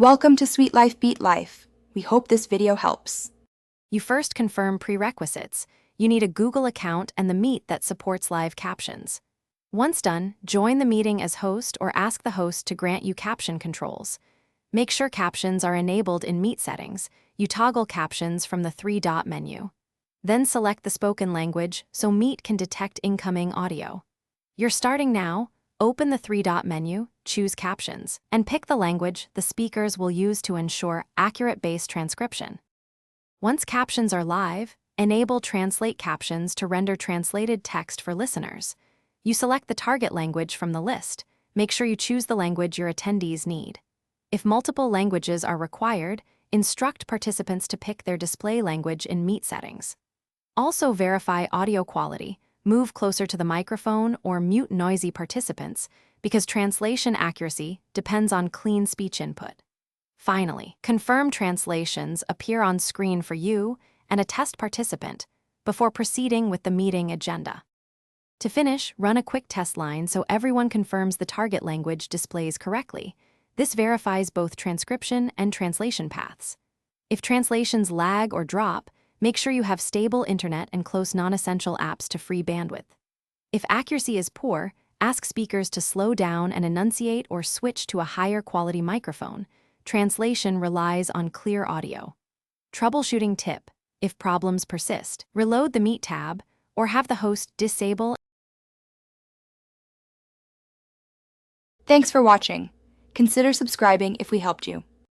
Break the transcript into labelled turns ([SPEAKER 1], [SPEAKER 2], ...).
[SPEAKER 1] Welcome to Sweet Life Beat Life. We hope this video helps.
[SPEAKER 2] You first confirm prerequisites. You need a Google account and the Meet that supports live captions. Once done, join the meeting as host or ask the host to grant you caption controls. Make sure captions are enabled in Meet settings. You toggle captions from the three-dot menu. Then select the spoken language so Meet can detect incoming audio. You're starting now. Open the three-dot menu, choose Captions, and pick the language the speakers will use to ensure accurate base transcription. Once captions are live, enable Translate Captions to render translated text for listeners. You select the target language from the list. Make sure you choose the language your attendees need. If multiple languages are required, instruct participants to pick their display language in Meet settings. Also verify audio quality. Move closer to the microphone or mute noisy participants because translation accuracy depends on clean speech input. Finally, confirm translations appear on screen for you and a test participant before proceeding with the meeting agenda. To finish, run a quick test line so everyone confirms the target language displays correctly. This verifies both transcription and translation paths. If translations lag or drop, make sure you have stable internet and close non-essential apps to free bandwidth. If accuracy is poor, ask speakers to slow down and enunciate or switch to a higher quality microphone. Translation relies on clear audio. Troubleshooting tip: if problems persist, reload the Meet tab or have the host disable.
[SPEAKER 1] Thanks for watching. Consider subscribing if we helped you.